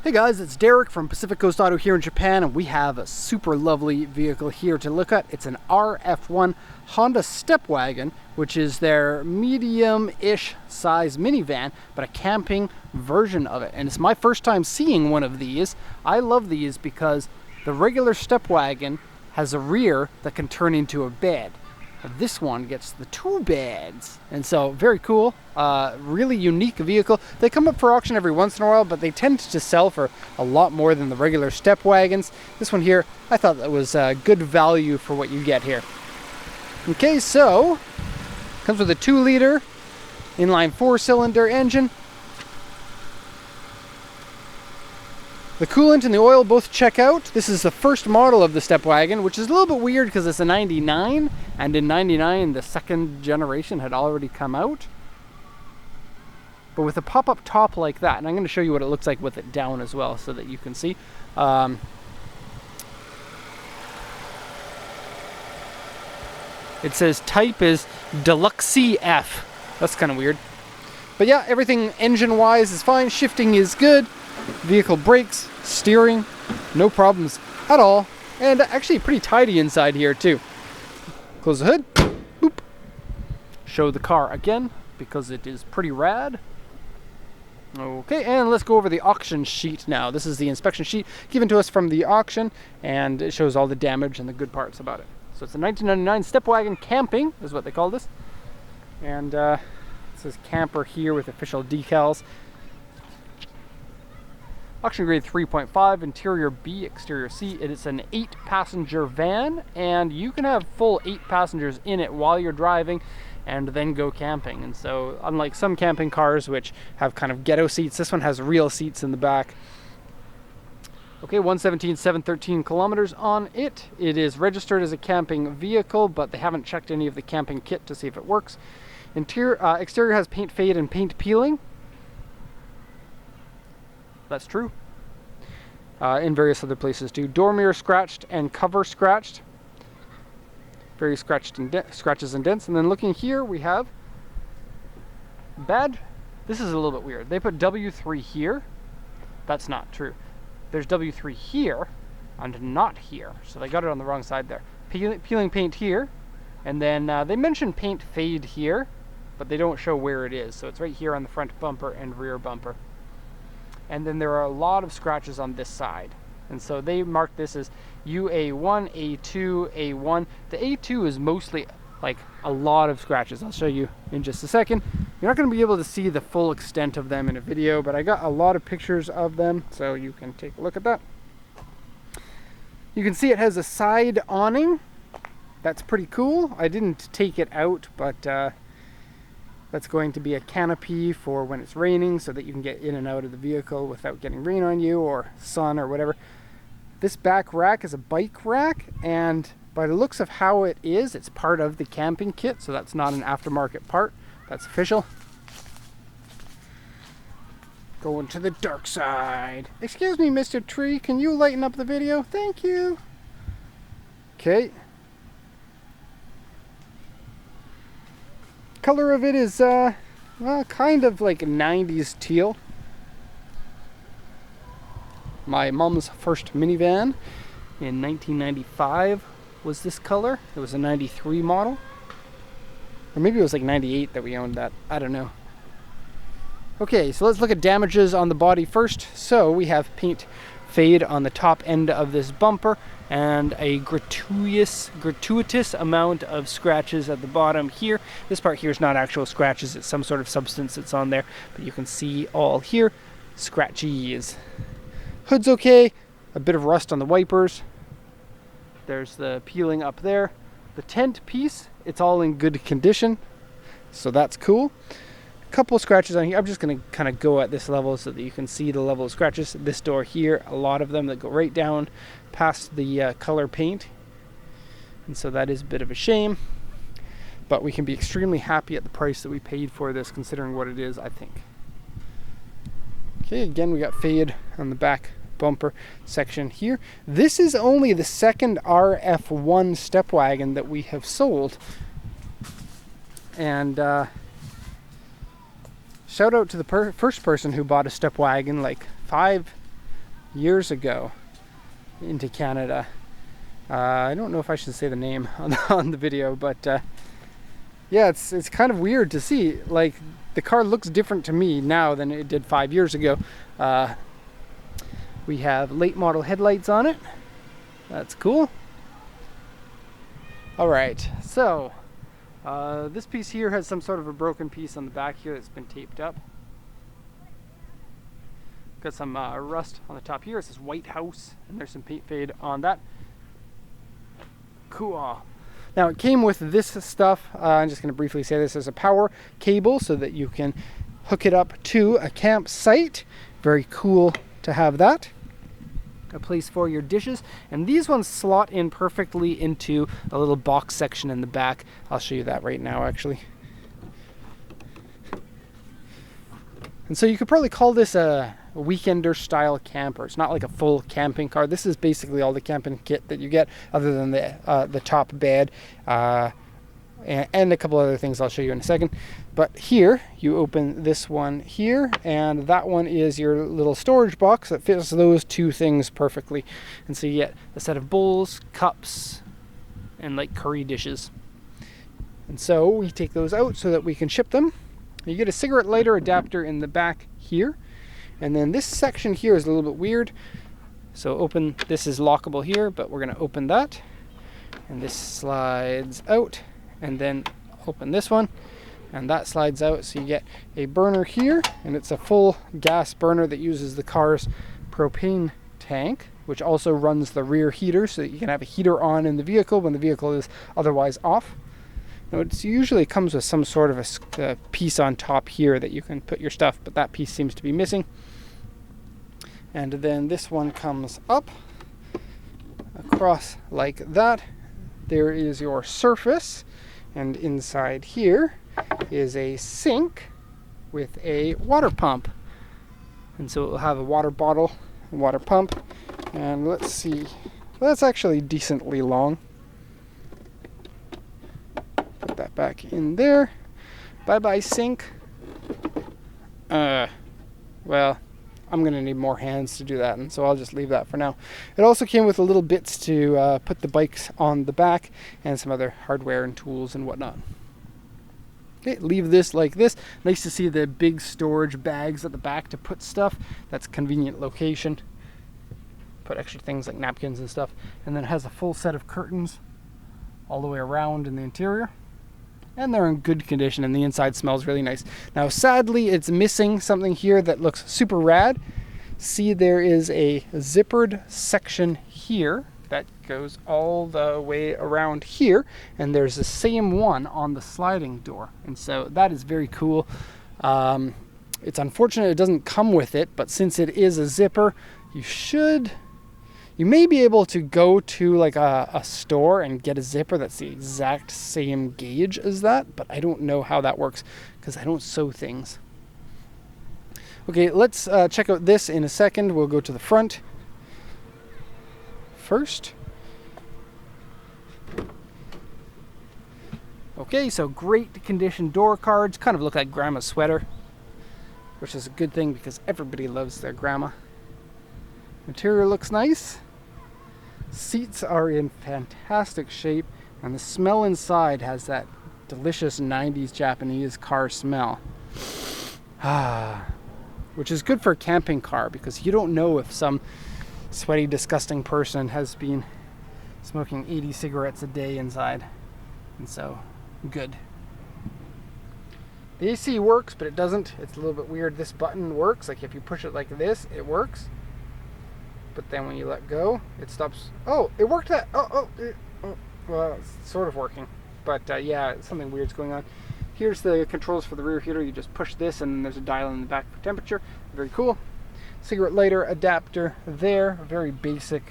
Hey guys, it's Derek from Pacific Coast Auto here in Japan, and we have a super lovely vehicle here to look at. It's an RF1 Honda Stepwagon, which is their medium-ish size minivan, but a camping version of it. And it's my first time seeing one of these. I love these because the regular Stepwagon has a rear that can turn into a bed. This one gets the two beds, and so very cool. Really unique vehicle. They come up for auction every once in a while, but they tend to sell for a lot more than the regular step wagons. This one here, I thought that was good value for what you get here. Okay, so comes with a 2-liter inline 4-cylinder engine. The coolant and the oil both check out. This is the first model of the Stepwagon, which is a little bit weird because it's a 99, and in 99 the second generation had already come out. But with a pop-up top like that, and I'm going to show you what it looks like with it down as well so that you can see. It says type is Deluxe F. That's kind of weird. But yeah, everything engine-wise is fine. Shifting is good. Vehicle brakes, steering, no problems at all, and actually pretty tidy inside here too. Close the hood, boop. Show the car again because it is pretty rad. Okay, and let's go over the auction sheet now. This is the inspection sheet given to us from the auction, and it shows all the damage and the good parts about it. So it's a 1999 Stepwagon Camping is what they call this, and it says camper here with official decals. Auction grade 3.5, interior B, exterior C. It is an 8-passenger van, and you can have full 8 passengers in it while you're driving and then go camping. And so unlike some camping cars which have kind of ghetto seats, this one has real seats in the back. Okay, 117,713 kilometers on it. It is registered as a camping vehicle, but they haven't checked any of the camping kit to see if it works. Exterior has paint fade and paint peeling. That's true. In various other places too. Door mirror scratched and cover scratched. Very scratched and scratches and dents. And then looking here, we have bad. This is a little bit weird. They put W3 here. That's not true. There's W3 here and not here. So they got it on the wrong side there. Peeling paint here. And then they mentioned paint fade here, but they don't show where it is. So it's right here on the front bumper and rear bumper. And then there are a lot of scratches on this side. And so they marked this as UA1, A2, A1. The A2 is mostly like a lot of scratches. I'll show you in just a second. You're not going to be able to see the full extent of them in a video, but I got a lot of pictures of them, so you can take a look at that. You can see it has a side awning. That's pretty cool. I didn't take it out, but that's going to be a canopy for when it's raining so that you can get in and out of the vehicle without getting rain on you or sun or whatever. This back rack is a bike rack, and by the looks of how it is, it's part of the camping kit, so that's not an aftermarket part. That's official. Going to the dark side. Excuse me, Mr. Tree, can you lighten up the video? Thank you. Okay. Color of it is well, kind of like 90s teal. My mom's first minivan in 1995 was this color. It was a 93 model, or maybe it was like 98 that we owned that. I don't know. Okay, so let's look at damages on the body first. So we have paint fade on the top end of this bumper and a gratuitous amount of scratches at the bottom here. This part here is not actual scratches, it's some sort of substance that's on there, but you can see all here scratchies. Hood's okay, a bit of rust on the wipers. There's the peeling up there. The tent piece, it's all in good condition, so that's cool. Couple scratches on here. I'm just going to kind of go at this level so that you can see the level of scratches. This door here, a lot of them that go right down past the color paint, and so that is a bit of a shame, but we can be extremely happy at the price that we paid for this considering what it is, I think. Okay, again we got fade on the back bumper section here. This is only the second RF1 Stepwagon that we have sold, and shout out to the first person who bought a Stepwagon like 5 years ago into Canada. I don't know if I should say the name on the video, but yeah, it's kind of weird to see. Like, the car looks different to me now than it did 5 years ago. We have late model headlights on it. That's cool. All right, so this piece here has some sort of a broken piece on the back here that's been taped up. Got some rust on the top here. It says White House, and there's some paint fade on that. Cool. Now, it came with this stuff. I'm just going to briefly say this as a power cable so that you can hook it up to a campsite. Very cool to have that. A place for your dishes. And these ones slot in perfectly into a little box section in the back. I'll show you that right now, actually. And so you could probably call this a weekender style camper. It's not like a full camping car. This is basically all the camping kit that you get, other than the top bed and a couple other things I'll show you in a second. But here you open this one here, and that one is your little storage box that fits those two things perfectly. And so you get a set of bowls, cups, and like curry dishes. And so we take those out so that we can ship them. You get a cigarette lighter adapter in the back here. And then this section here is a little bit weird. So open, this is lockable here, but we're going to open that. And this slides out. And then open this one. And that slides out. So you get a burner here. And it's a full gas burner that uses the car's propane tank, which also runs the rear heater so that you can have a heater on in the vehicle when the vehicle is otherwise off. Now, it usually comes with some sort of a piece on top here that you can put your stuff, but that piece seems to be missing. And then this one comes up across like that. There is your surface, and inside here is a sink with a water pump. And so it will have a water bottle, a water pump, and let's see, well, that's actually decently long. Put that back in there. Bye-bye sink. Well, I'm going to need more hands to do that, and so I'll just leave that for now. It also came with a little bits to put the bikes on the back and some other hardware and tools and whatnot. Okay, leave this like this. Nice to see the big storage bags at the back to put stuff. That's a convenient location. Put extra things like napkins and stuff. And then it has a full set of curtains all the way around in the interior. And they're in good condition, and the inside smells really nice. Now, sadly, it's missing something here that looks super rad. See, there is a zippered section here that goes all the way around here, and there's the same one on the sliding door. And so that is very cool. It's unfortunate it doesn't come with it, but since it is a zipper, you may be able to go to like a store and get a zipper that's the exact same gauge as that, but I don't know how that works because I don't sew things. Okay, let's check out this in a second. We'll go to the front first. Okay, so great condition door cards. Kind of look like grandma's sweater, which is a good thing because everybody loves their grandma. Interior looks nice. Seats are in fantastic shape, and the smell inside has that delicious 90s Japanese car smell. Which is good for a camping car because you don't know if some sweaty, disgusting person has been smoking 80 cigarettes a day inside. And so, good. The AC works, but it doesn't. It's a little bit weird. This button works. Like if you push it like this, it works. But then when you let go, it stops. Oh, it worked. Well, it's sort of working. But yeah, something weird's going on. Here's the controls for the rear heater. You just push this, and there's a dial in the back for temperature. Very cool. Cigarette lighter adapter there. Very basic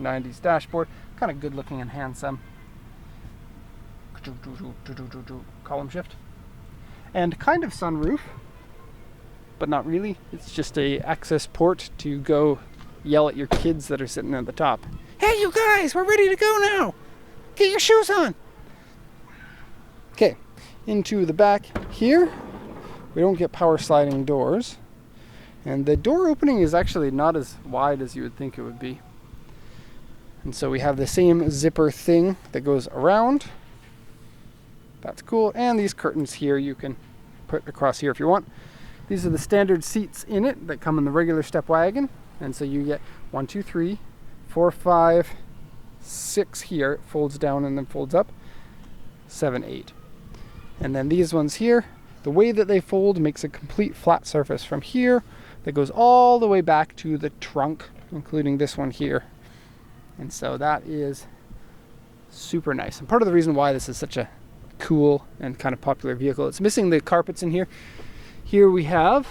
90s dashboard. Kind of good looking and handsome. Column shift. And kind of sunroof, but not really. It's just a access port to go yell at your kids that are sitting at the top. Hey, you guys, we're ready to go now. Get your shoes on. Okay, into the back here. We don't get power sliding doors. And the door opening is actually not as wide as you would think it would be. And so we have the same zipper thing that goes around. That's cool. And these curtains here you can put across here if you want. These are the standard seats in it that come in the regular Stepwagon. And so you get 1, 2, 3, 4, 5, 6 here. It folds down and then folds up. 7, 8. And then these ones here, the way that they fold makes a complete flat surface from here that goes all the way back to the trunk, including this one here. And so that is super nice. And part of the reason why this is such a cool and kind of popular vehicle, it's missing the carpets in here. Here we have,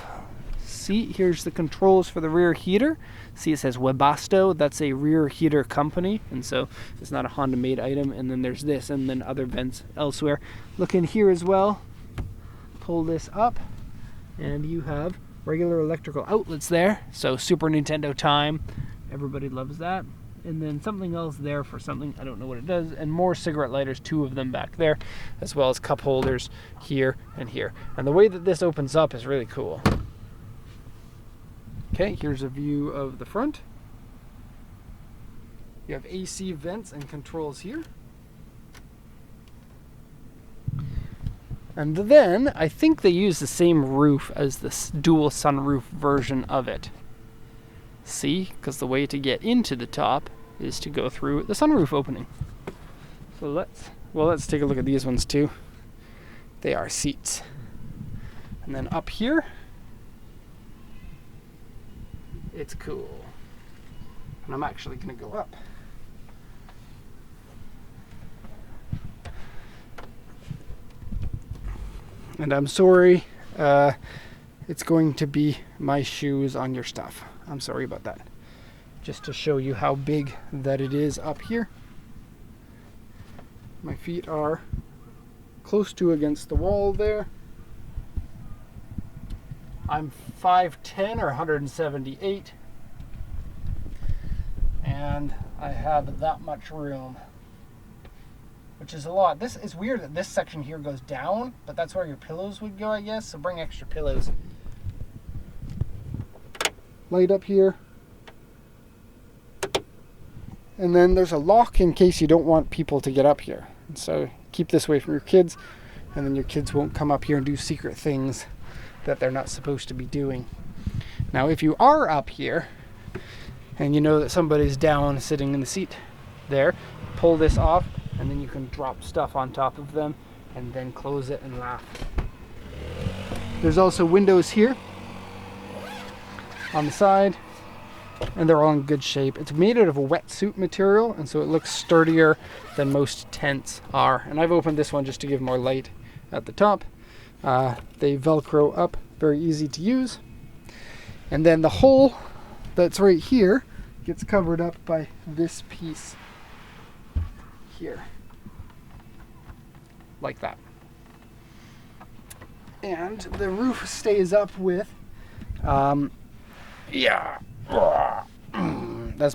see, here's the controls for the rear heater. See, it says Webasto. That's a rear heater company, and so it's not a Honda made item. And then there's this, and then other vents elsewhere. Look in here as well. Pull this up, and you have regular electrical outlets there. So Super Nintendo time, everybody loves that. And then something else there for something, I don't know what it does, and more cigarette lighters, 2 of them back there, as well as cup holders here and here. And the way that this opens up is really cool. Okay, here's a view of the front. You have AC vents and controls here. And then, I think they use the same roof as this dual sunroof version of it. See? Because the way to get into the top is to go through the sunroof opening. So let's take a look at these ones too. They are seats. And then up here, it's cool. And I'm actually going to go up. And I'm sorry, it's going to be my shoes on your stuff. I'm sorry about that. Just to show you how big that it is up here. My feet are close to against the wall there. I'm 5'10" or 178. And I have that much room, which is a lot. This is weird that this section here goes down, but that's where your pillows would go, I guess. So bring extra pillows. Light up here. And then there's a lock in case you don't want people to get up here. And so keep this away from your kids, and then your kids won't come up here and do secret things that they're not supposed to be doing. Now, if you are up here and you know that somebody's down sitting in the seat there, pull this off, and then you can drop stuff on top of them and then close it and laugh. There's also windows here on the side, and they're all in good shape. It's made out of a wetsuit material, and so it looks sturdier than most tents are. And I've opened this one just to give more light at the top. They Velcro up, very easy to use. And then the hole that's right here gets covered up by this piece here, like that. And the roof stays up with, that's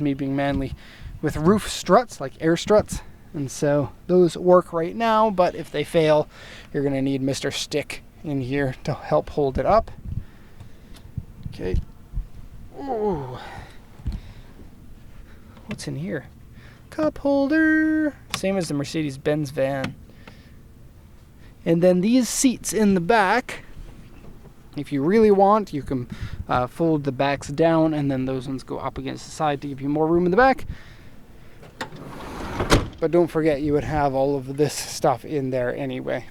me being manly, with roof struts, like air struts. And so those work right now, but if they fail, you're going to need Mr. Stick in here to help hold it up. Okay. Ooh. What's in here? Cup holder. Same as the Mercedes-Benz van. And then these seats in the back, if you really want, you can fold the backs down, and then those ones go up against the side to give you more room in the back. But don't forget, you would have all of this stuff in there anyway.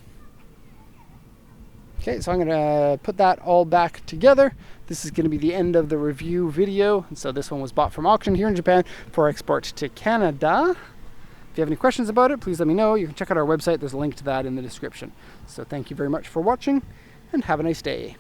Okay, so I'm going to put that all back together. This is going to be the end of the review video. And so this one was bought from auction here in Japan for export to Canada. If you have any questions about it, please let me know. You can check out our website. There's a link to that in the description. So thank you very much for watching, and have a nice day.